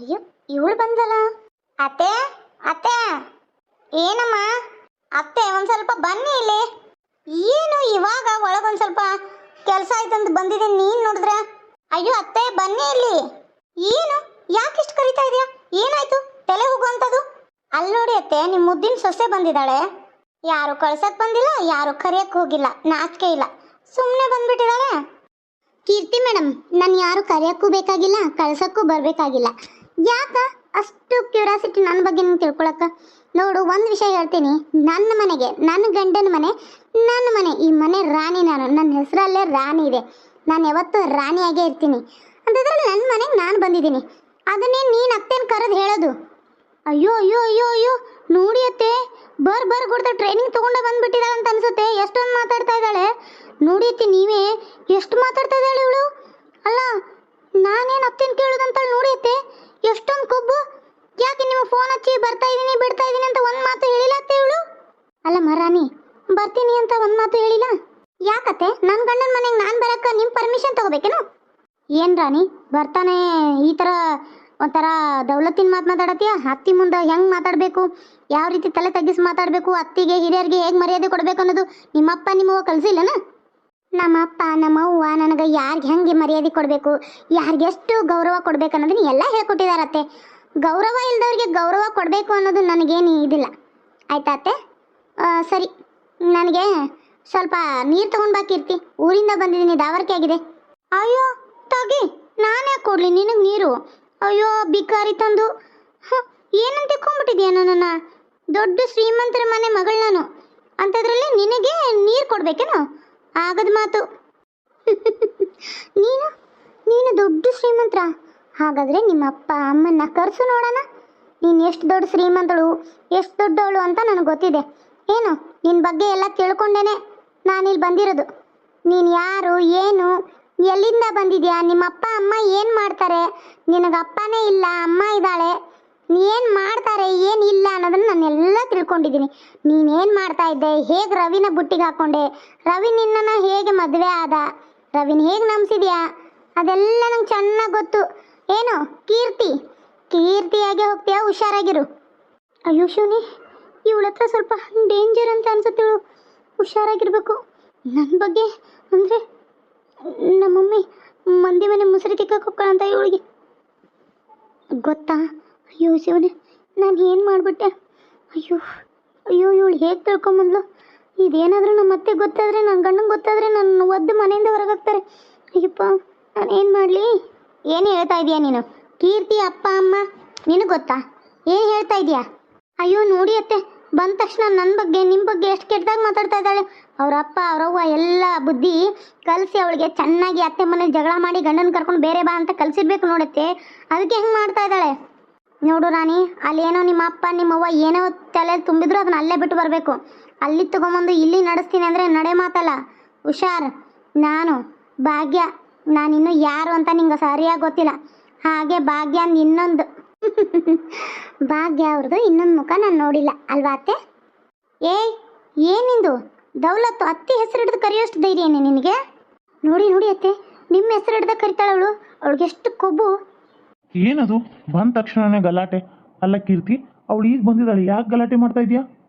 ಅಯ್ಯೋ, ಇವಳು ಬಂದಲ್ಲ. ಅತ್ತೆ, ಅತ್ತೆ, ಏನಮ್ಮ? ಅತ್ತೆ, ಒಂದ್ ಸ್ವಲ್ಪ ಬನ್ನಿ ಇಲ್ಲಿ. ಏನು ಇವಾಗ ಒಳಗೊಂದ್ ಸ್ವಲ್ಪ ಕೆಲಸ ಆಯ್ತಂತ ಬಂದಿದ್ದೀನಿ. ನೀನ್ ನೋಡಿದ್ರೆ ಅಯ್ಯೋ ಅತ್ತೆ ಬನ್ನಿ ಇಲ್ಲಿ. ಏನು, ಯಾಕಿಷ್ಟು ಕರಿತಾ ಇದೀಯಾ? ಏನಾಯ್ತು? ತಲೆ ಹೋಗುವಂಥದ್ದು. ಅಲ್ಲಿ ನೋಡಿ ಅತ್ತೆ, ನಿಮ್ಮ ಮುದ್ದಿನ ಸೊಸೆ ಬಂದಿದ್ದಾಳೆ. ಯಾರು ಕಳ್ಸಕ್ ಬಂದಿಲ್ಲ, ಯಾರು ಕರೆಯಕ್ ಹೋಗಿಲ್ಲ, ನಾಚಿಕೆ ಇಲ್ಲ, ಸುಮ್ಮನೆ ಬಂದ್ಬಿಟ್ಟಿದ್ದಾಳೆ. ಕೀರ್ತಿ ಮೇಡಮ್, ನಾನು ಯಾರು ಕರೆಯಕ್ಕೂ ಬೇಕಾಗಿಲ್ಲ, ಕಳ್ಸಕ್ಕೂ ಬರಬೇಕಾಗಿಲ್ಲ. ಯಾಕ ಅಷ್ಟು ಕ್ಯೂರಿಯಾಸಿಟಿ ನನ್ನ ಬಗ್ಗೆ ನಿಂಗೆ ತಿಳ್ಕೊಳಕ್ಕ? ನೋಡು, ಒಂದು ವಿಷಯ ಹೇಳ್ತೀನಿ. ನನ್ನ ಮನೆಗೆ, ನನ್ನ ಗಂಡನ ಮನೆ, ನನ್ನ ಮನೆ, ಈ ಮನೆ ರಾಣಿ ನಾನು. ನನ್ನ ಹೆಸರಲ್ಲೇ ರಾಣಿ ಇದೆ. ನಾನು ಯಾವತ್ತೂ ರಾಣಿಯಾಗೇ ಇರ್ತೀನಿ. ಅಂತದ್ರಲ್ಲಿ ನನ್ನ ಮನೆಗೆ ನಾನು ಬಂದಿದ್ದೀನಿ. ಅದನ್ನೇ ನೀನು ಅತ್ತೇನು ಕರೆದು ಹೇಳೋದು? ಅಯ್ಯೋ ಅಯ್ಯೋ ಅಯ್ಯೋ ಅಯ್ಯೋ, ನೋಡಿ ಅತ್ತೆ, ಬರ್ ಕೊಡ್ತಾ ಟ್ರೈನಿಂಗ್ ತೊಗೊಂಡೆ ಬಂದ್ಬಿಟ್ಟಿದ್ದಾಳೆ ಅಂತ ಅನ್ಸುತ್ತೆ. ಎಷ್ಟೊಂದು ಮಾತಾಡ್ತಾ ಇದ್ದಾಳೆ ನೋಡಿ ಅತ್ತೆ. ನೀವೇ ಎಷ್ಟು ಮಾತಾಡ್ತಾ ಇದ್ದಾಳೆ ಇವಳು. ಅಲ್ಲ, ನಾನೇನು ಅತ್ತೇನು ಕೇಳೋದಂತಾಳೆ ನೋಡಿ ಅತ್ತೆ. ಎಷ್ಟೊಂದು ಕೊಬ್ಬು. ಯಾಕೆ ನೀವು ಫೋನ್ ಹಚ್ಚಿ ಬರ್ತಾ ಇದ್ದೀನಿ ಬಿಡ್ತಾ ಇದ್ದೀನಿ ಅಂತ ಒಂದು ಮಾತು ಹೇಳಿಲ್ಲ ಅತ್ತೆ ಇವಳು? ಅಲ್ಲ ಮರಾಣಿ, ಬರ್ತೀನಿ ಅಂತ ಒಂದು ಮಾತು ಹೇಳಿಲ್ಲ. ಯಾಕತ್ತೆ? ನನ್ನ ಗಂಡನ ಮನೆಗೆ ನಾನು ಬರಕ್ಕೆ ನಿಮ್ಮ ಪರ್ಮಿಷನ್ ತಗೋಬೇಕೇನು? ಏನು ರಾಣಿ, ಬರ್ತಾನೆ ಈ ಥರ ಒಂಥರ ದೌಲತ್ತಿನ ಮಾತು ಮಾತಾಡತ್ತೀಯ? ಅತ್ತಿ ಮುಂದೆ ಹೆಂಗೆ ಮಾತಾಡಬೇಕು, ಯಾವ ರೀತಿ ತಲೆ ತಗ್ಗಿಸಿ ಮಾತಾಡಬೇಕು, ಅತ್ತಿಗೆ ಹಿರಿಯರಿಗೆ ಹೇಗೆ ಮರ್ಯಾದೆ ಕೊಡಬೇಕು ಅನ್ನೋದು ನಿಮ್ಮಪ್ಪ ನಿಮ್ಮವ್ವ ಕಲಿಸಿಲ್ಲನ? ನಮ್ಮಪ್ಪ ನಮ್ಮವ್ವ ನನಗೆ ಯಾರಿಗೆ ಹೆಂಗೆ ಮರ್ಯಾದೆ ಕೊಡಬೇಕು, ಯಾರಿಗೆ ಎಷ್ಟು ಗೌರವ ಕೊಡಬೇಕು ಅನ್ನೋದನ್ನ ಎಲ್ಲ ಹೇಳ್ಕೊಟ್ಟಿದಾರತ್ತೆ. ಗೌರವ ಇಲ್ದವ್ರಿಗೆ ಗೌರವ ಕೊಡಬೇಕು ಅನ್ನೋದು ನನಗೇನು ಇದಿಲ್ಲ. ಆಯ್ತಾ ಅತ್ತೆ? ಸರಿ, ನನಗೆ ಸ್ವಲ್ಪ ನೀರು ತೊಗೊಂಡು ಬಾಕಿರ್ತಿ. ಊರಿಂದ ಬಂದಿದ್ದೀನಿ, ದಾವರ್ಕೆ ಆಗಿದೆ. ಅಯ್ಯೋ ತಗಿ, ನಾನೇ ಕೊಡಲಿ ನಿನಗೆ ನೀರು? ಅಯ್ಯೋ ಬಿಕಾರಿ ತಂದು. ಏನಂತ ತಿಳ್ಕೊಂಡ್ಬಿಟ್ಟಿದ್ಯಾ ನನ್ನನ್ನು? ದೊಡ್ಡ ಶ್ರೀಮಂತರ ಮನೆ ಮಗಳು ನಾನು, ಅಂಥದ್ರಲ್ಲಿ ನಿನಗೆ ನೀರು ಕೊಡ್ಬೇಕೇನು? ಆಗದ ಮಾತು. ನೀನು ನೀನು ದೊಡ್ಡ ಶ್ರೀಮಂತರ? ಹಾಗಾದರೆ ನಿಮ್ಮ ಅಪ್ಪ ಅಮ್ಮನ್ನ ಕರೆಸು ನೋಡೋಣ. ನೀನು ಎಷ್ಟು ದೊಡ್ಡ ಶ್ರೀಮಂತಳು, ಎಷ್ಟು ದೊಡ್ಡವಳು ಅಂತ ನನಗೆ ಗೊತ್ತಿದೆ. ಏನು, ನಿನ್ನ ಬಗ್ಗೆ ಎಲ್ಲ ತಿಳ್ಕೊಂಡೇನೆ ನಾನಿಲ್ಲಿ ಬಂದಿರೋದು. ನೀನು ಯಾರು, ಏನು, ಎಲ್ಲಿಂದ ಬಂದಿದ್ಯಾ, ನಿಮ್ಮ ಅಪ್ಪ ಅಮ್ಮ ಏನು ಮಾಡ್ತಾರೆ, ನಿನಗೆ ಅಪ್ಪನೇ ಇಲ್ಲ ಅಮ್ಮ ಇದ್ದಾಳೆ, ಏನು ಮಾಡ್ತಾರೆ ಏನಿಲ್ಲ ಅನ್ನೋದನ್ನು ನಾನೆಲ್ಲ ತಿಳ್ಕೊಂಡಿದ್ದೀನಿ. ನೀನೇನು ಮಾಡ್ತಾ ಇದ್ದೆ, ಹೇಗೆ ರವಿನ ಬುಟ್ಟಿಗೆ ಹಾಕ್ಕೊಂಡೆ, ರವಿ ನಿನ್ನನ್ನು ಹೇಗೆ ಮದುವೆ ಆದ, ರವಿನ ಹೇಗೆ ನಂಬಿಸಿದ್ಯಾ, ಅದೆಲ್ಲ ನಂಗೆ ಚೆನ್ನಾಗಿ ಗೊತ್ತು. ಏನು ಕೀರ್ತಿಯಾಗೆ ಹೋಗ್ತೀಯಾ, ಹುಷಾರಾಗಿರು. ಅಯ್ಯೋ ಶಿವನಿ, ಇವಳ ಹತ್ರ ಸ್ವಲ್ಪ ಡೇಂಜರ್ ಅಂತ ಅನ್ಸುತ್ತೇಳು, ಹುಷಾರಾಗಿರ್ಬೇಕು. ನನ್ನ ಬಗ್ಗೆ ಅಂದರೆ ನಮ್ಮಮ್ಮಿ ಮಂದಿ ಮನೆ ಮುಸುರಿ ತಿಕ್ಕಕ್ಕೆ ಹೋಗ್ಕೊಳ್ಳಂತ ಇವಳಿಗೆ ಗೊತ್ತಾ? ಅಯ್ಯೋ ಶಿವನೇ, ನಾನು ಏನು ಮಾಡಿಬಿಟ್ಟೆ? ಅಯ್ಯೋ ಅಯ್ಯೋ, ಇವಳು ಹೇಗೆ ತಿಳ್ಕೊಂಬಂದ್ಲು? ಇದೇನಾದರೂ ನಮ್ಮ ಅತ್ತೆ ಗೊತ್ತಾದರೆ, ನನ್ನ ಗಂಡಂಗೆ ಗೊತ್ತಾದರೆ ನನ್ನ ಒದ್ದು ಮನೆಯಿಂದ ಹೊರಗಾಗ್ತಾರೆ. ಅಯ್ಯಪ್ಪ, ನಾನು ಏನು ಮಾಡಲಿ? ಏನು ಹೇಳ್ತಾ ಇದೀಯಾ ನೀನು? ಕೀರ್ತಿ ಅಪ್ಪ ಅಮ್ಮ ನಿನಗೆ ಗೊತ್ತಾ? ಏನು ಹೇಳ್ತಾ ಇದೀಯಾ? ಅಯ್ಯೋ ನೋಡಿ ಅತ್ತೆ, ಬಂದ ತಕ್ಷಣ ನನ್ನ ಬಗ್ಗೆ ನಿಮ್ಮ ಬಗ್ಗೆ ಎಷ್ಟು ಕೆಟ್ಟದಾಗ ಮಾತಾಡ್ತಾ ಇದ್ದಾಳೆ. ಅವ್ರ ಅಪ್ಪ ಅವರವ್ವ ಎಲ್ಲ ಬುದ್ಧಿ ಕಲಿಸಿ ಅವಳಿಗೆ ಚೆನ್ನಾಗಿ ಅತ್ತೆ ಮನೇಲಿ ಜಗಳ ಮಾಡಿ ಗಂಡನ ಕರ್ಕೊಂಡು ಬೇರೆ ಬಾ ಅಂತ ಕಲಿಸಿರ್ಬೇಕು ನೋಡತ್ತೆ. ಅದಕ್ಕೆ ಹೆಂಗೆ ಮಾಡ್ತಾ ಇದ್ದಾಳೆ ನೋಡು ರಾಣಿ. ಅಲ್ಲೇನೋ ನಿಮ್ಮ ಅಪ್ಪ ನಿಮ್ಮವ್ವ ಏನೋ ತಲೆ ತುಂಬಿದ್ರು ಅದನ್ನ ಅಲ್ಲೇ ಬಿಟ್ಟು ಬರಬೇಕು. ಅಲ್ಲಿ ತೊಗೊಂಬಂದು ಇಲ್ಲಿ ನಡೆಸ್ತೀನಿ ಅಂದರೆ ನಡೆ ಮಾತಲ್ಲ. ಹುಷಾರ್. ನಾನು ಭಾಗ್ಯ, ನಾನಿನ್ನೂ ಯಾರು ಅಂತ ನಿಂಗೆ ಸರಿಯಾಗಿ ಗೊತ್ತಿಲ್ಲ. ಹಾಗೆ ಭಾಗ್ಯ ಅಂದು ಇನ್ನೊಂದು ಭಾಗ್ಯ ಅವ್ರದ್ದು ಇನ್ನೊಂದು ಮುಖ ನಾನು ನೋಡಿಲ್ಲ ಅಲ್ವಾ ಅತ್ತೆ? ಏನಿಂದು ದೌಲತ್ತು ಅತ್ತಿ ಹೆಸರು ಹಿಡಿದು ಕರೆಯೋಷ್ಟು ಧೈರ್ಯ ಏನೇ ನಿನಗೆ? ನೋಡಿ ಅತ್ತೆ, ನಿಮ್ಮ ಹೆಸರು ಹಿಡ್ದ ಕರಿತಾಳೆ ಅವಳು. ಅವಳಿಗೆ ಎಷ್ಟು ಕೊಬ್ಬು. ಏನದು ಬಂದ ತಕ್ಷಣನೇ ಗಲಾಟೆ? ಅಲ್ಲ ಕೀರ್ತಿ, ಅವಳು ಈಗ ಬಂದಿದ್ದಾಳೆ, ಯಾಕೆ ಗಲಾಟೆ ಮಾಡ್ತಾ ಇದೀಯಾ?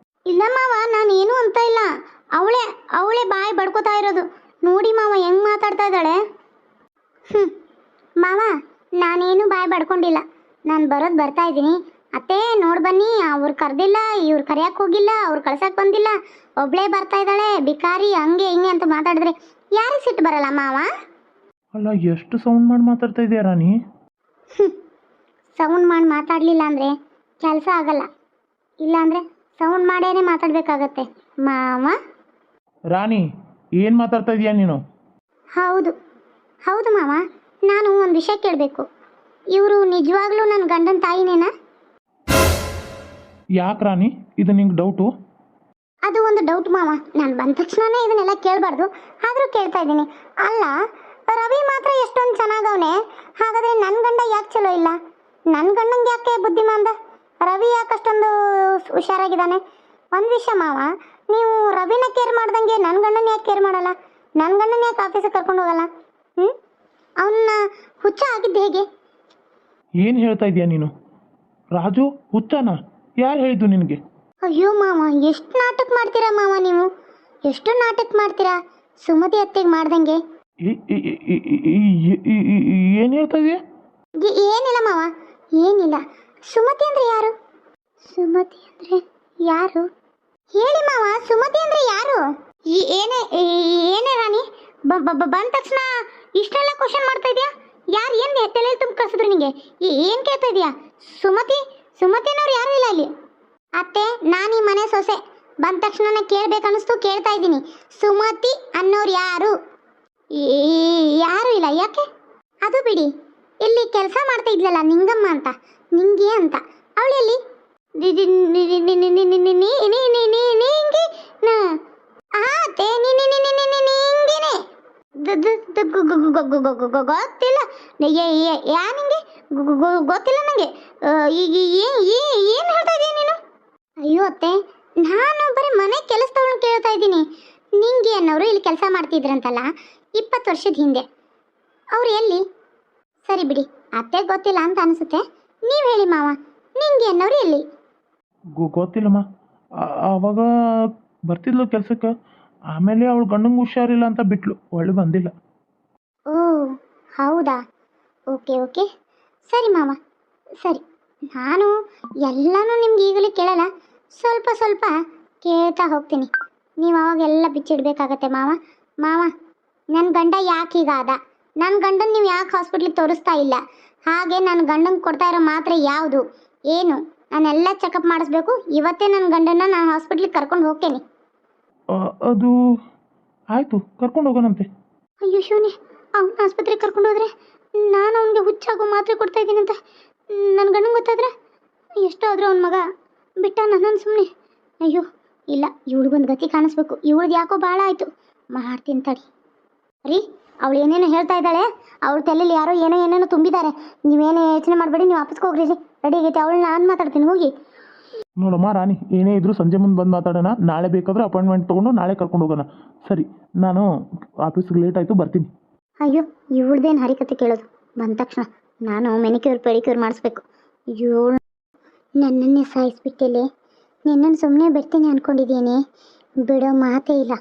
ಇಲ್ಲ ಮಾವ, ನಾನೇನು ಅಂತ ಇಲ್ಲ. ಅವಳೇ ಬಾಯಿ ಬಡ್ಕೋತಾ ಇರೋದು. ನೋಡಿ ಮಾವ ಹೆಂಗೆ ಮಾತಾಡ್ತಾ ಇದ್ದಾಳೆ. ಮಾವ, ನಾನೇನು ಬಾಯಿ ಬಡ್ಕೊಂಡಿಲ್ಲ. ನಾನು ಬರೋದು ಬರ್ತಾ ಇದ್ದೀನಿ. ಅತ್ತೆ ನೋಡಿ ಬನ್ನಿ, ಅವ್ರು ಕರೆದಿಲ್ಲ, ಇವ್ರು ಕರೆಯಕ್ಕೆ ಹೋಗಿಲ್ಲ, ಅವ್ರು ಕಳ್ಸಕ್ಕೆ ಬಂದಿಲ್ಲ, ಒಬ್ಳೇ ಬರ್ತಾ ಇದ್ದಾಳೆ, ಬಿಕಾರಿ ಹಂಗೆ ಹಿಂಗೆ ಅಂತ ಮಾತಾಡಿದ್ರೆ ಯಾರಿಗೆ ಸಿಟ್ಟು ಬರಲ್ಲ ಮಾವ? ಅಲ್ಲ, ಎಷ್ಟು ಸೌಂಡ್ ಮಾಡಿ ಮಾತಾಡ್ತಾ ಇದೆಯಾ ರಾಣಿ? ಸೌಂಡ್ ಮಾಡಿ ಮಾತಾಡಲಿಲ್ಲ ಅಂದರೆ ಕೆಲಸ ಆಗಲ್ಲ. ಇಲ್ಲಾಂದರೆ ಸೌಂಡ್ ಮಾಡೇನೆ ಮಾತಾಡಬೇಕಾಗತ್ತೆ ಮಾವ. ರಾಣಿ, ಏನು ಮಾತಾಡ್ತಾ ಇದೀಯಾ ನೀನು? ಹೌದು ಮಾವ, ನಾನು ಒಂದು ವಿಷಯ ಕೇಳಬೇಕು. ಇವರು ನಿಜವಾಗ್ಲೂ ನನ್ನ ಗಂಡನ ತಾಯಿನೇನಾ? ಯಾಕೆ ರಾಣಿ, ಇದು ನಿಂಗೆ ಡೌಟು? ಅದು ಒಂದು ಡೌಟ್ ಮಾವ. ನಾನು ಬಂದ ತಕ್ಷಣನೇ ಇದನ್ನೆಲ್ಲ ಕೇಳಬಾರ್ದು, ಆದರೂ ಕೇಳ್ತಾ ಇದ್ದೀನಿ. ಅಲ್ಲ, ರವಿ ಮಾತ್ರ ಎಷ್ಟೊಂದು ಚೆನ್ನಾಗವನೆ, ಹಾಗಾದರೆ ನನ್ನ ಗಂಡ ಯಾಕೆ ಚಲೋ ಇಲ್ಲ? ನನ್ನ ಗಂಡಂಗೆ ಯಾಕೆ ಬುದ್ಧಿಮಾಂದ? ರವಿ ಯಾಕೆ ಅಷ್ಟೊಂದು ಹುಷಾರಾಗಿದ್ದಾನೆ? ಒಂದು ವಿಷಯ ಮಾವ, ನೀವು ರವಿನ ಕೇರ್ ಮಾಡ್ದಂಗೆ ನನ್ನ ಗಂಡನ ಯಾಕೆ ಕೇರ್ ಮಾಡಲ್ಲ? ನನ್ನ ಗಂಡನ ಯಾಕೆ ಆಫೀಸಿಗೆ ಕರ್ಕೊಂಡು ಹೋಗಲ್ಲ? ಅವನ್ನ ಹುಚ್ಚ ಆಗಿದ್ದು ಹೇಗೆ? ಏನು ಹೇಳ್ತಾ ಇದೀಯ ನೀನು? ರಾಜು ಹುಚ್ಚನ? ಯಾರು ಹೇಳಿದ್ದು ನಿನಗೆ? ಅಯ್ಯೋ ಮಾವ, ಎಷ್ಟು ನಾಟಕ ಮಾಡ್ತೀರಾ ಮಾವ ನೀವು, ಎಷ್ಟು ನಾಟಕ ಮಾಡ್ತೀರಾ ಸುಮತಿ ಅತ್ತೆಗೆ ಮಾಡ್ದಂಗೆ. ಏನು ಹೇಳ್ತಾ ಇದೀಯ? ಏನಿಲ್ಲ ಮಾವ, ಏನಿಲ್ಲ. ಸುಮತಿ ಅಂದ್ರೆ ಯಾರು? ಸುಮತಿ ಅಂದ್ರೆ ಯಾರು ಹೇಳಿ ಮಾವ, ಸುಮತಿ ಅಂದ್ರೆ ಯಾರು? ಏನೇ ಏನೇ ರಾಣಿ, ಬಂದ ತಕ್ಷಣ ಇಷ್ಟೆಲ್ಲ ಕ್ವಶನ್ ಮಾಡ್ತಾ ಇದೆಯಾ? ಯಾರು ಏನು ತಲೆಯಲ್ಲಿ ತುಂಬ ಕಳಿಸಿದ್ರು ನಿಂಗೆ? ಏನು ಕೇಳ್ತಾ ಇದೆಯಾ? ಸುಮತಿ ಅನ್ನೋರು ಯಾರು ಇಲ್ಲ ಅಲ್ಲಿ. ಅತ್ತೆ, ನಾನು ಈ ಮನೆ ಸೊಸೆ, ಬಂದ ತಕ್ಷಣ ಕೇಳ್ಬೇಕನ್ನಿಸ್ತು ಕೇಳ್ತಾ ಇದ್ದೀನಿ. ಸುಮತಿ ಅನ್ನೋರು ಯಾರು? ಯಾರು ಇಲ್ಲ. ಯಾಕೆ? ಅದು ಬಿಡಿ, ಇಲ್ಲಿ ಕೆಲಸ ಮಾಡ್ತಾ ಇದ್ಲಲ್ಲ ನಿಂಗಮ್ಮ ಅಂತ, ನಿಂಗೆ ಅಂತ, ಅವಳು ಎಲ್ಲಿ? ಗೊತ್ತಿಲ್ಲ ಯಾ ನಿಂಗೆ ಗೊತ್ತಿಲ್ಲ ನನಗೆ. ಈಗ ಏನು ಹೇಳ್ತಾ ಇದೀಯ ನೀನು? ಅಯ್ಯೋ ಅತ್ತೆ, ನಾನು ಬರೀ ಮನೆ ಕೆಲಸದವಳನ್ನ ಕೇಳ್ತಾ ಇದ್ದೀನಿ. ನಿಂಗೆ ಅನ್ನೋರು ಇಲ್ಲಿ ಕೆಲಸ ಮಾಡ್ತಿದ್ರಂತಲ್ಲ 20 ವರ್ಷದ ಹಿಂದೆ, ಅವ್ರು ಎಲ್ಲಿ? ಸರಿ ಬಿಡಿ, ಅತ್ತೆ ಗೊತ್ತಿಲ್ಲ ಅಂತ ಅನಿಸುತ್ತೆ. ನೀವು ಹೇಳಿ ಮಾವ, ನಿಂಗೆ ಅನ್ನೋರು ಎಲ್ಲಿ? ಗೊತ್ತಿಲ್ಲಮ್ಮ. ಆವಾಗ ಬರ್ತಿದ್ಲು ಕೆಲಸಕ್ಕೆ, ಆಮೇಲೆ ಅವಳು ಗಂಡಂಗೆ ಹುಷಾರಿಲ್ಲ ಅಂತ ಬಿಟ್ಲು, ಒಳ್ಳೆ ಬಂದಿಲ್ಲ. ಓ ಹೌದಾ, ಓಕೆ ಓಕೆ, ಸರಿ ಮಾವ, ಸರಿ. ನಾನು ಎಲ್ಲನೂ ನಿಮ್ಗೆ ಈಗಲೇ ಕೇಳಲ್ಲ, ಸ್ವಲ್ಪ ಸ್ವಲ್ಪ ಕೇಳ್ತಾ ಹೋಗ್ತೀನಿ. ನೀವು ಅವಾಗೆಲ್ಲ ಬಿಚ್ಚಿಡ್ಬೇಕಾಗತ್ತೆ ಮಾವ. ನನ್ನ ಗಂಡ ಯಾಕೆ ಹೀಗಾದ? ನನ್ನ ಗಂಡನ ನೀವು ಯಾಕೆ ಹಾಸ್ಪಿಟ್ಲಿಗೆ ತೋರಿಸ್ತಾ ಇಲ್ಲ? ಹಾಗೆ ನನ್ನ ಗಂಡಂಗೆ ಕೊಡ್ತಾ ಇರೋ ಮಾತ್ರೆ ಯಾವುದು ಏನು? ನಾನೆಲ್ಲ ಚೆಕಪ್ ಮಾಡಿಸ್ಬೇಕು. ಇವತ್ತೇ ನನ್ನ ಗಂಡನ ನಾನು ಹಾಸ್ಪಿಟ್ಲಿಗೆ ಕರ್ಕೊಂಡು ಹೋಗ್ತೇನೆ. ಅದು ಆಯಿತು, ಕರ್ಕೊಂಡು ಹೋಗೋಣಂತೆ. ಅಯ್ಯೋ ಶಿವನೇ, ಅವ್ನ ಆಸ್ಪತ್ರೆಗೆ ಕರ್ಕೊಂಡು ಹೋದ್ರೆ ನಾನು ಅವನಿಗೆ ಹುಚ್ಚಾಗೋ ಮಾತ್ರೆ ಕೊಡ್ತಾ ಇದ್ದೀನಿ ಅಂತ ನನ್ನ ಗಂಡಂಗೆ ಗೊತ್ತಾದ್ರೆ ಎಷ್ಟೋ ಆದರೂ ಅವನ ಮಗ ಬಿಟ್ಟ ನನ್ನನ್ನು ಸುಮ್ಮನೆ. ಅಯ್ಯೋ ಇಲ್ಲ, ಇವಳಿಗೊಂದು ಗತಿ ಕಾಣಿಸ್ಬೇಕು. ಇವಳ್ದು ಯಾಕೋ ಭಾಳ ಆಯಿತು, ಮಾಡ್ತೀನಿ ತಡಿ. ರೀ, ಅವಳು ಏನೇನೋ ಹೇಳ್ತಾ ಇದ್ದಾಳೆ, ಅವಳ ತಲೆಯಲ್ಲಿ ಯಾರೋ ಏನೇನೋ ತುಂಬಿದ್ದಾರೆ. ನೀವೇನೇ ಯೋಚನೆ ಮಾಡಬೇಡಿ, ನೀವು ವಾಪಸ್ಗೆ ಹೋಗ್ರಿ. ರೆಡಿ ಆಗೈತೆ, ಅವಳನ್ನ ನಾನು ಮಾತಾಡ್ತೀನಿ, ಹೋಗಿ. ನೋಡಮ್ಮ ರಾಣಿ, ಏನೇ ಇದ್ರೂ ಸಂಜೆ ಮುಂದೆ ಬಂದು ಮಾತಾಡೋಣ. ನಾಳೆ ಬೇಕಾದ್ರೆ ಅಪಾಯಿಂಟ್ಮೆಂಟ್ ತೊಗೊಂಡು ನಾಳೆ ಕರ್ಕೊಂಡು ಹೋಗೋಣ. ಸರಿ, ನಾನು ಆಫೀಸ್ಗೆ ಲೇಟ್ ಆಯಿತು, ಬರ್ತೀನಿ. ಅಯ್ಯೋ, ಇವಳ್ದೇನು ಹರಿಕತೆ ಕೇಳೋದು. ಬಂದ ತಕ್ಷಣ ನಾನು ಮೆನಿಕ್ಯೂರ್ ಪೆಡಿಕ್ಯೂರ್ ಮಾಡಿಸ್ಬೇಕು. ಇವಳು ನನ್ನನ್ನೇ ಸಾಯಿಸ್ಬಿಟ್ಟೆಲೆ. ನಿನ್ನನ್ನು ಸುಮ್ಮನೆ ಬಿಡ್ತೀನಿ ಅಂದ್ಕೊಂಡಿದ್ದೀನಿ, ಬಿಡೋ ಮಾತೇ ಇಲ್ಲ.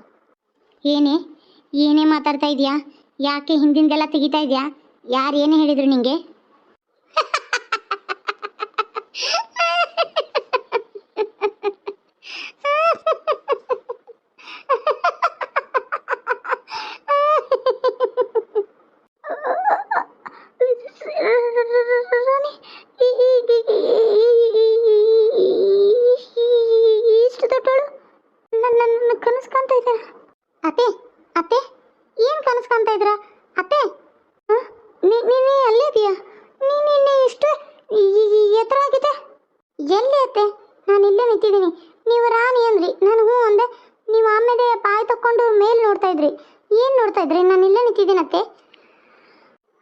ಏನೇ ಮಾತಾಡ್ತಾ ಇದೆಯಾ? ಯಾಕೆ ಹಿಂದಿಂದೆಲ್ಲ ತೆಗಿತಾ ಇದೆಯಾ? ಯಾರು ಏನೇ ಹೇಳಿದ್ರು ನಿಂಗೆ? ಇಷ್ಟು ದೊಡ್ಡವಳು ನನ್ನ ಕನಸು ಕಾಣ್ತಾ ಇದ್ದಾಳ. ಅತ್ತೆ, ಏನು ಕನಸು ಕಾಣ್ತಾ ಇದ್ದೀರಾ ಅತ್ತೆ? ನೀನು ಅಲ್ಲೇ ಇದೆಯಾ? ನೀನು ಇಷ್ಟು ಎತ್ತರ ಆಗಿದೆ ಎಲ್ಲಿ ಅತ್ತೆ? ನಾನು ಇಲ್ಲೇ ನಿಂತಿದ್ದೀನಿ. ನೀವು ರಾಣಿ ಅಂದ್ರಿ, ನಾನು ಹ್ಞೂ ಅಂದೆ. ನೀವು ಆಮೇಲೆ ಬಾಯಿ ತಕ್ಕೊಂಡು ಮೇಲೆ ನೋಡ್ತಾ ಇದ್ರಿ. ಏನು ನೋಡ್ತಾ ಇದ್ರಿ? ನಾನು ಇಲ್ಲೇ ನಿಂತಿದ್ದೀನತ್ತೆ.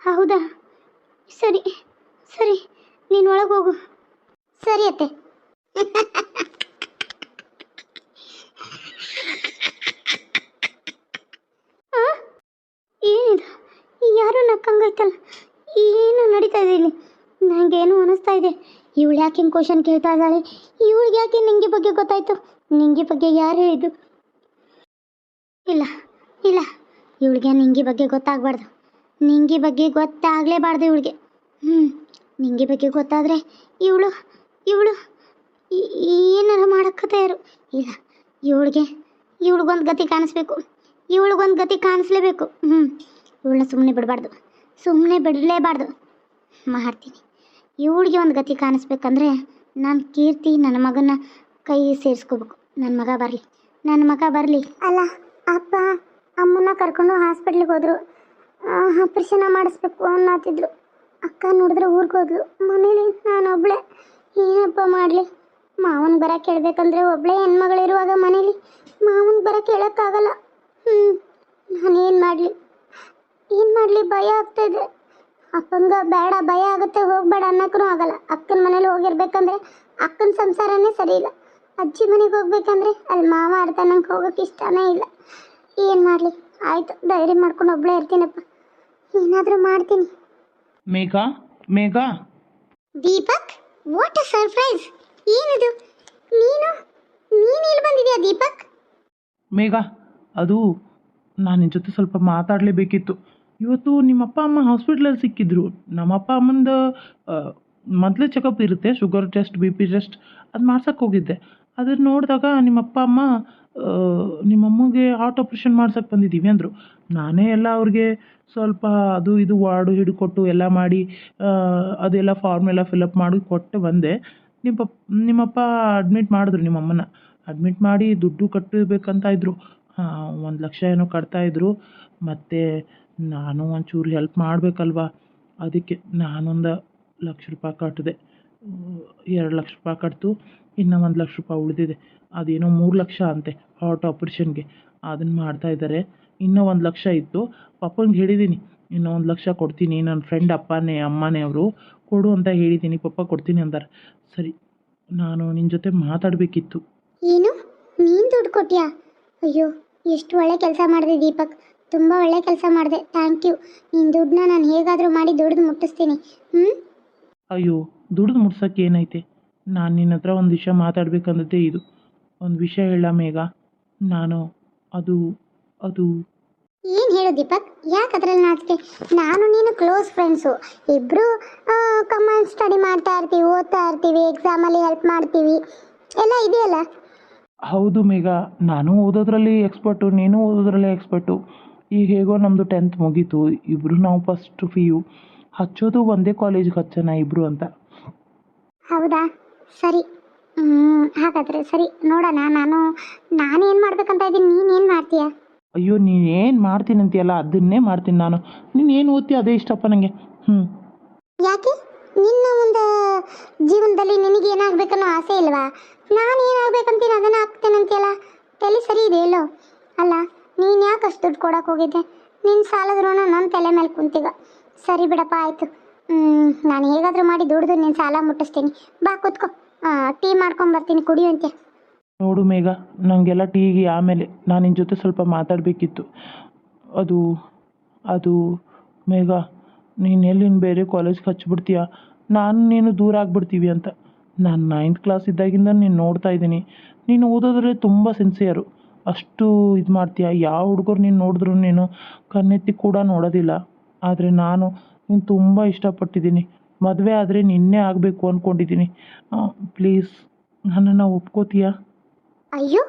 ಹೌದಾ, ಸರಿ ಸರಿ, ನೀನು ಒಳಗೆ ಹೋಗು. ಸರಿ ಅತ್ತೆ. ಏನಿದು, ಯಾರು ನಕ್ಕಂಗೈತಲ್ಲ, ಏನು ನಡೀತಾ ಇದೆ ಇಲ್ಲಿ? ನನಗೇನು ಅನ್ನಿಸ್ತಾ ಇದೆ, ಇವಳು ಯಾಕೆ ಹಿಂಗೆ ಕ್ವಶನ್ ಕೇಳ್ತಾ ಇದ್ದಾಳೆ? ಇವಳಿಗೆ ಯಾಕೆ ನಿಂಗೆ ಬಗ್ಗೆ ಗೊತ್ತಾಯ್ತು? ನಿಂಗೆ ಬಗ್ಗೆ ಯಾರು ಹೇಳಿದ್ದು? ಇಲ್ಲ, ಇವಳಿಗೆ ನಿಂಗೆ ಬಗ್ಗೆ ಗೊತ್ತಾಗಬಾರ್ದು. ನಿಂಗೆ ಬಗ್ಗೆ ಗೊತ್ತಾಗಲೇಬಾರ್ದು ಇವಳಿಗೆ. ನಿಂಗೆ ಬಗ್ಗೆ ಗೊತ್ತಾದರೆ ಇವಳು ಏನಾರು ಮಾಡೋಕ್ಕೆ ತಯಾರು. ಇಲ್ಲ, ಇವಳಿಗೊಂದು ಗತಿ ಕಾಣಿಸ್ಬೇಕು. ಇವಳಿಗೊಂದು ಗತಿ ಕಾಣಿಸ್ಲೇಬೇಕು. ಇವಳನ್ನ ಸುಮ್ಮನೆ ಬಿಡಲೇಬಾರ್ದು. ಮಾಡ್ತೀನಿ. ಇವಳಿಗೆ ಒಂದು ಗತಿ ಕಾಣಿಸ್ಬೇಕಂದ್ರೆ ನಾನು ಕೀರ್ತಿ ನನ್ನ ಮಗನ ಕೈ ಸೇರಿಸ್ಕೋಬೇಕು. ನನ್ನ ಮಗ ಬರಲಿ. ಅಲ್ಲ, ಅಪ್ಪ ಅಮ್ಮನ ಕರ್ಕೊಂಡು ಹಾಸ್ಪಿಟ್ಲಿಗೆ ಹೋದರು. ಆಪರೇಷನ್ ಮಾಡಿಸ್ಬೇಕು ಅನ್ನತ್ತಿದ್ರು. ಅಕ್ಕ ನೋಡಿದ್ರೆ ಊರಿಗೆ ಹೋದ್ಲು. ಮನೇಲಿ ನಾನು ಒಬ್ಬಳೇ ಏನಪ್ಪ ಮಾಡಲಿ? ಮಾವನ ಬರೋಕ್ಕೆ ಹೇಳ್ಬೇಕಂದ್ರೆ ಒಬ್ಬಳೇ ಹೆಣ್ಮಗಳಿರುವಾಗ ಮನೇಲಿ ಮಾವನ ಬರೋಕ್ಕೆ ಹೇಳೋಕ್ಕಾಗಲ್ಲ. ನಾನೇನು ಮಾಡಲಿ? ಭಯ ಆಗ್ತಾಯಿದೆ. ಅಕ್ಕಂಗೆ ಬೇಡ, ಭಯ ಆಗುತ್ತೆ, ಹೋಗಬೇಡ ಅನ್ನೋಕ್ಕೂ ಆಗಲ್ಲ. ಅಕ್ಕನ ಮನೇಲಿ ಹೋಗಿರ್ಬೇಕಂದ್ರೆ ಅಕ್ಕನ ಸಂಸಾರನೇ ಸರಿ ಇಲ್ಲ. ಅಜ್ಜಿ ಮನೆಗೆ ಹೋಗ್ಬೇಕಂದ್ರೆ ಅಲ್ಲಿ ಮಾವ ಆಡ್ತಾ ನಂಗೆ ಹೋಗೋಕ್ಕೆ ಇಷ್ಟನೇ ಇಲ್ಲ. ಏನು ಮಾಡಲಿ? ಆಯಿತು, ಧೈರ್ಯ ಮಾಡ್ಕೊಂಡು ಒಬ್ಬಳೇ ಇರ್ತೀನಪ್ಪ. ಏನಾದರೂ ಮಾಡ್ತೀನಿ. Megha Deepak, what a surprise! ಏನಿದು? ನೀನು ನೀನು ಇಲ್ಲಿ ಬಂದಿದ್ಯಾ ದೀಪಕ್? ಮೇಘ, ಅದು ನಾನು ನಿನ್ನ ಜೊತೆ ಸ್ವಲ್ಪ ಮಾತಾಡಲೇಬೇಕಿತ್ತು. ಇವತ್ತು ನಿಮ್ಮಪ್ಪ ಅಮ್ಮ ಹಾಸ್ಪಿಟ್ಲಲ್ಲಿ ಸಿಕ್ಕಿದ್ರು. ನಮ್ಮಪ್ಪ ಅಮ್ಮಂದು ಮೊದಲೇ ಚೆಕಪ್ ಇರುತ್ತೆ, sugar test, B P test, ಅದು ಮಾಡ್ಸೋಕ್ಕೆ ಹೋಗಿದ್ದೆ. ಅದನ್ನು ನೋಡಿದಾಗ ನಿಮ್ಮಪ್ಪ ಅಮ್ಮ ನಿಮ್ಮಮ್ಮಗೆ ಹಾರ್ಟ್ ಆಪ್ರೇಷನ್ ಮಾಡ್ಸೋಕ್ಕೆ ಬಂದಿದ್ದೀವಿ ಅಂದರು. ನಾನೇ ಎಲ್ಲ ಅವ್ರಿಗೆ ಸ್ವಲ್ಪ ಅದು ಇದು ವಾರ್ಡು ಹಿಡ್ಕೊಟ್ಟು ಎಲ್ಲ ಮಾಡಿ ಅದೆಲ್ಲ ಫಾರ್ಮ್ ಎಲ್ಲ ಫಿಲಪ್ ಮಾಡಿ ಕೊಟ್ಟು ಬಂದೆ. ನಿಮ್ಮಪ್ಪ ಅಡ್ಮಿಟ್ ಮಾಡಿದ್ರು ನಿಮ್ಮಮ್ಮನ. ಅಡ್ಮಿಟ್ ಮಾಡಿ ದುಡ್ಡು ಕಟ್ಟಬೇಕಂತ ಇದ್ದರು. 1,00,000 ಏನೋ ಕಟ್ತಾಯಿದ್ರು. ಮತ್ತು ನಾನು ಒಂಚೂರು ಹೆಲ್ಪ್ ಮಾಡಬೇಕಲ್ವ, ಅದಕ್ಕೆ ನಾನೊಂದು ₹1,00,000 ಕಟ್ಟಿದೆ. 2,00,000 ಕಟ್ತು, ಇನ್ನು ₹1,00,000 ಉಳಿದಿದೆ. ಅದೇನೋ 3,00,000 ಅಂತೆ ಹಾರ್ಟ್ ಆಪ್ರೇಷನ್ಗೆ, ಅದನ್ನು ಮಾಡ್ತಾಯಿದ್ದಾರೆ. ಇನ್ನೂ 1,00,000 ಇತ್ತು. ಪಪ್ಪಂಗೆ ಹೇಳಿದ್ದೀನಿ, ಇನ್ನೂ 1,00,000 ಕೊಡ್ತೀನಿ, ನನ್ನ ಫ್ರೆಂಡ್ ಅಮ್ಮನೇ ಅವರು ಕೊಡು ಅಂತ ಹೇಳಿದ್ದೀನಿ. ಪಪ್ಪ ಕೊಡ್ತೀನಿ ಅಂತಾರೆ. ಸರಿ, ನಾನು ನಿನ್ನ ಜೊತೆ ಮಾತಾಡಬೇಕಿತ್ತು. ಏನು, ನೀನು ದುಡ್ಡು ಕೊಟ್ಯಾ? ಅಯ್ಯೋ, ಎಷ್ಟು ಒಳ್ಳೆ ಕೆಲಸ ಮಾಡಿದೆ ದೀಪಕ್, ತುಂಬ ಒಳ್ಳೆ ಕೆಲಸ ಮಾಡಿದೆ. Thank you. ನಿನ್ನ ದುಡ್ಡನ್ನ ನಾನು ಹೇಗಾದರೂ ಮಾಡಿ ದುಡ್ದು ಮುಟ್ಟಿಸ್ತೀನಿ. ಅಯ್ಯೋ, ದುಡ್ದು ಮುಟ್ಸೋಕ್ಕೆ ಏನೈತೆ? ನಾನು ನಿನ್ನ ಹತ್ರ ಒಂದು ವಿಷಯ ಮಾತಾಡಬೇಕಂದದ್ದೇ ಇದು. ಒಂದು ವಿಷಯ ಹೇಳ ಮೇಘ, ನಾನು ಅದು ಏನು ಹೇಳು ದೀಪಕ್, ಯಾಕೆ ಅದರಲ್ಲಿ ನಾಚಿಕೆ? ನಾನು ನೀನು ಕ್ಲೋಸ್ ಫ್ರೆಂಡ್ಸು, ಇಬ್ಬರು ಕಮಾಂಡ್ ಸ್ಟಡಿ ಮಾಡ್ತಾ ಇರ್ತೀವಿ, ಓದ್ತಾ ಇರ್ತೀವಿ, ಎಕ್ಸಾಮಲ್ಲಿ ಹೆಲ್ಪ್ ಮಾಡ್ತೀವಿ, ಎಲ್ಲ ಇದೆಯಲ್ಲ. ಹೌದು ಮೇಘ, ನಾನು ಓದೋದ್ರಲ್ಲಿ ಎಕ್ಸ್ಪರ್ಟು, ನೀನು ಓದೋದ್ರಲ್ಲೇ ಎಕ್ಸ್ಪರ್ಟು. ಈಗ ಹೇಗೋ ನಮ್ಮದು 10th ಮುಗೀತು, ಇಬ್ಬರು ನಾವು ಫಸ್ಟ್ PU ಹಚ್ಚೋದು ಒಂದೇ ಕಾಲೇಜಿಗೆ ಹಚ್ಚೋಣ ಇಬ್ಬರು ಅಂತ. ಹೌದಾ, ಸರಿ. ಹಾಗಾದರೆ ಸರಿ, ನೋಡೋಣ. ನಾನೇನು ಮಾಡ್ಬೇಕಂತ ಇದ್ದೀನಿ, ನೀನೇನು ಮಾಡ್ತೀಯಾ? ಅಯ್ಯೋ, ನೀನೇನು ಮಾಡ್ತೀನಿ ಅಂತೀಯಲ್ಲ ಅದನ್ನೇ ಮಾಡ್ತೀನಿ ನಾನು. ನೀನು ಏನು ಓದ್ತೀಯ ಅದೇ ಇಷ್ಟಪ್ಪ ನನಗೆ. ಯಾಕೆ, ನಿನ್ನ ಒಂದು ಜೀವನದಲ್ಲಿ ನಿನಗೆ ಏನಾಗಬೇಕನ್ನೋ ಆಸೆ ಇಲ್ವಾ? ನಾನು ಏನಾಗಬೇಕಂತೀನಿ ಅದನ್ನು ಆಗ್ತೇನಂತೀಯಲ್ಲ, ತಲೆ ಸರಿ ಇದೆ ಹೇಳೋ. ಅಲ್ಲ, ನೀನು ಯಾಕೆ ಅಷ್ಟು ದುಡ್ಡು ಕೊಡೋಕೆ ಹೋಗಿದ್ದೆ? ನಿನ್ನ ಸಾಲದ ಋಣ ನನ್ನ ತಲೆ ಮೇಲೆ ಕುಂತೀಗ. ಸರಿ ಬಿಡಪ್ಪ, ಆಯಿತು. ನಾನು ಹೇಗಾದರೂ ಮಾಡಿ ದುಡ್ದು ನಿನ್ನ ಸಾಲ ಮುಟ್ಟಿಸ್ತೀನಿ. ಬಾ ಕೂತ್ಕೋ, ಟೀ ಮಾಡ್ಕೊಂಬರ್ತೀನಿ, ಕುಡಿಯುವಂತೆ. ನೋಡು ಮೇಘ, ನನಗೆಲ್ಲ ಟೀಗೆ ಆಮೇಲೆ ನಾನು ನಿನ್ನ ಜೊತೆ ಸ್ವಲ್ಪ ಮಾತಾಡಬೇಕಿತ್ತು. ಅದು ಮೇಘ, ನೀನು ಎಲ್ಲಿನ ಬೇರೆ ಕಾಲೇಜ್ಗೆ ಹಚ್ಚಿಬಿಡ್ತೀಯ, ನೀನು ದೂರ ಆಗಿಬಿಡ್ತೀವಿ ಅಂತ. ನಾನು 9th ಕ್ಲಾಸ್ ಇದ್ದಾಗಿಂದ ನೀನು ನೋಡ್ತಾ ಇದ್ದೀನಿ. ನೀನು ಓದೋದ್ರಲ್ಲಿ ತುಂಬ ಸಿನ್ಸಿಯರು. ಅಷ್ಟು ಇದು ಮಾಡ್ತೀಯ. ಯಾವ ಹುಡುಗರು ನೀನು ನೋಡಿದ್ರು ನೀನು ಕಣ್ಣೆತ್ತಿ ಕೂಡ ನೋಡೋದಿಲ್ಲ. ಆದರೆ ನಾನು ನೀನು ತುಂಬ ಇಷ್ಟಪಟ್ಟಿದ್ದೀನಿ. ಮದುವೆ ಆದರೆ ನಿನ್ನೆ ಆಗಬೇಕು ಅಂದ್ಕೊಂಡಿದ್ದೀನಿ. ಪ್ಲೀಸ್, ನನ್ನನ್ನು ಒಪ್ಕೋತೀಯಾ? ಅಯ್ಯೋ,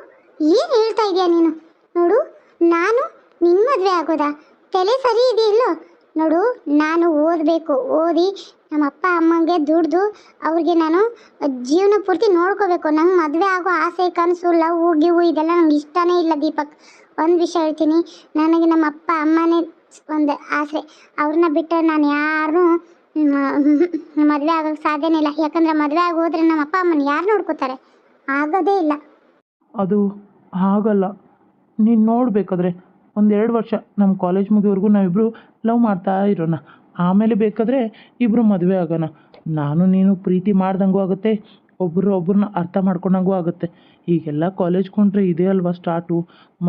ಏನು ಹೇಳ್ತಾ ಇದೀಯ ನೀನು? ನೋಡು, ನಾನು ನಿನ್ನ ಮದುವೆ ಆಗೋದಾ? ತಲೆ ಸರಿ ಇದೆಯಲ್ಲೋ? ನೋಡು, ನಾನು ಓದಬೇಕು, ಓದಿ ನಮ್ಮ ಅಪ್ಪ ಅಮ್ಮಂಗೆ ದುಡ್ದು ಅವ್ರಿಗೆ ನಾನು ಜೀವನ ಪೂರ್ತಿ ನೋಡ್ಕೋಬೇಕು. ನಂಗೆ ಮದುವೆ ಆಗೋ ಆಸೆ, ಕನಸು, ಲವ್, ಗಿವು ಇದೆಲ್ಲ ನಂಗೆ ಇಷ್ಟನೇ ಇಲ್ಲ ದೀಪಕ್. ಒಂದು ವಿಷಯ ಹೇಳ್ತೀನಿ, ನನಗೆ ನಮ್ಮ ಅಪ್ಪ ಅಮ್ಮನೇ ಒಂದು ಆಸರೆ. ಅವ್ರನ್ನ ಬಿಟ್ಟರೆ ನಾನು ಯಾರೂ ಮದುವೆ ಆಗೋಕ್ಕೆ ಸಾಧ್ಯನೇ ಇಲ್ಲ. ಯಾಕಂದರೆ ಮದುವೆ ಆಗಿ ಹೋದರೆ ನಮ್ಮ ಅಪ್ಪ ಅಮ್ಮನ ಯಾರು ನೋಡ್ಕೋತಾರೆ? ಆಗೋದೇ ಇಲ್ಲ. ಅದು ಹಾಗಲ್ಲ. ನೀನು ನೋಡಬೇಕಾದ್ರೆ 1-2 ವರ್ಷ ನಮ್ಮ ಕಾಲೇಜ್ ಮುಗಿಯೋವರೆಗೂ ನಾವಿಬ್ಬರು ಲವ್ ಮಾಡ್ತಾ ಇರೋಣ. ಆಮೇಲೆ ಬೇಕಾದರೆ ಇಬ್ಬರು ಮದುವೆ ಆಗೋಣ. ನಾನು ನೀನು ಪ್ರೀತಿ ಮಾಡ್ದಂಗೂ ಆಗುತ್ತೆ, ಒಬ್ಬರನ್ನ ಅರ್ಥ ಮಾಡ್ಕೊಂಡಂಗೂ ಆಗುತ್ತೆ. ಈಗೆಲ್ಲ ಕಾಲೇಜ್ಕೊಂಡ್ರೆ ಇದೇ ಅಲ್ವಾ ಸ್ಟಾರ್ಟು.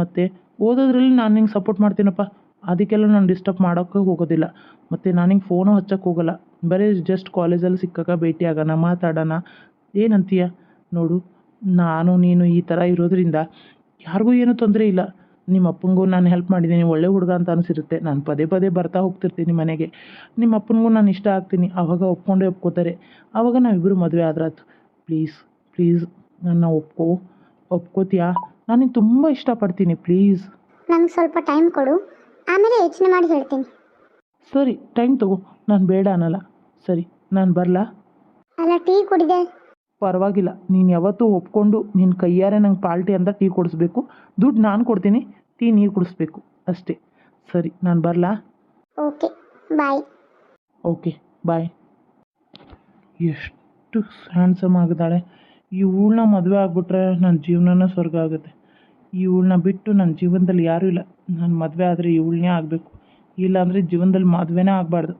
ಮತ್ತು ಓದೋದ್ರಲ್ಲಿ ನಾನು ನಿಂಗೆ ಸಪೋರ್ಟ್ ಮಾಡ್ತೀನಪ್ಪ. ಅದಕ್ಕೆಲ್ಲ ನಾನು ಡಿಸ್ಟರ್ಬ್ ಮಾಡೋಕ್ಕೆ ಹೋಗೋದಿಲ್ಲ. ಮತ್ತು ನಾನು ಹಿಂಗೆ ಫೋನು ಹಚ್ಚೋಕ್ಕೆ ಹೋಗೋಲ್ಲ. ಬರೀ ಜಸ್ಟ್ ಕಾಲೇಜಲ್ಲಿ ಸಿಕ್ಕಾಗ ಭೇಟಿ ಆಗೋಣ, ಮಾತಾಡೋಣ. ಏನಂತೀಯ? ನೋಡು, ನಾನು ನೀನು ಈ ಥರ ಇರೋದ್ರಿಂದ ಯಾರಿಗೂ ಏನೂ ತೊಂದರೆ ಇಲ್ಲ. ನಿಮ್ಮ ಅಪ್ಪನಿಗೂ ನಾನು ಹೆಲ್ಪ್ ಮಾಡಿದ್ದೀನಿ, ಒಳ್ಳೆ ಹುಡುಗ ಅಂತ ಅನಿಸಿರುತ್ತೆ. ನಾನು ಪದೇ ಪದೇ ಬರ್ತಾ ಹೋಗ್ತಿರ್ತೀನಿ ಮನೆಗೆ. ನಿಮ್ಮ ಅಪ್ಪನಿಗೂ ನಾನು ಇಷ್ಟ ಆಗ್ತೀನಿ. ಆವಾಗ ಒಪ್ಕೋತಾರೆ. ಆವಾಗ ನಾವಿಬ್ಬರು ಮದುವೆ ಆದ್ರಾಯ್ತು. ಪ್ಲೀಸ್ ನನ್ನ ಒಪ್ಕೋತೀಯಾ? ನಾನು ನಿನ್ನ ತುಂಬ ಇಷ್ಟಪಡ್ತೀನಿ. ಪ್ಲೀಸ್ ನನಗೆ ಸ್ವಲ್ಪ ಟೈಮ್ ಕೊಡು, ಆಮೇಲೆ ಯೋಚನೆ ಮಾಡಿ ಹೇಳ್ತೀನಿ. ಸರಿ, ಟೈಮ್ ತಗೋ, ನಾನು ಬೇಡ ಅನ್ನಲ್ಲ. ಸರಿ, ನಾನು ಬರಲಾ? ಅಲ್ಲ, ಟೀ ಕುಡಿದೆ. ಪರವಾಗಿಲ್ಲ, ನೀನು ಯಾವತ್ತೂ ಒಪ್ಕೊಂಡು ನಿನ್ನ ಕೈಯಾರೆ ನಂಗೆ ಪಾರ್ಟಿ ಅಂತ ಟೀ ಕೊಡಿಸ್ಬೇಕು. ದುಡ್ಡು ನಾನು ಕೊಡ್ತೀನಿ, ಟೀ ನೀರು ಕುಡಿಸ್ಬೇಕು ಅಷ್ಟೇ. ಸರಿ, ನಾನು ಬರಲಾ? ಓಕೆ, ಬಾಯ್. ಓಕೆ, ಬಾಯ್. ಎಷ್ಟು ಹ್ಯಾಂಡ್ಸಮ್ ಆಗಿದ್ದಾಳೆ. ಇವಳನ್ನ ಮದುವೆ ಆಗಿಬಿಟ್ರೆ ನನ್ನ ಜೀವನನೇ ಸ್ವರ್ಗ ಆಗುತ್ತೆ. ಇವಳನ್ನ ಬಿಟ್ಟು ನನ್ನ ಜೀವನದಲ್ಲಿ ಯಾರೂ ಇಲ್ಲ. ನಾನು ಮದುವೆ ಆದರೆ ಇವಳನ್ನೇ ಆಗಬೇಕು. ಇಲ್ಲಾಂದರೆ ಜೀವನದಲ್ಲಿ ಮದುವೆನೇ ಆಗಬಾರ್ದು.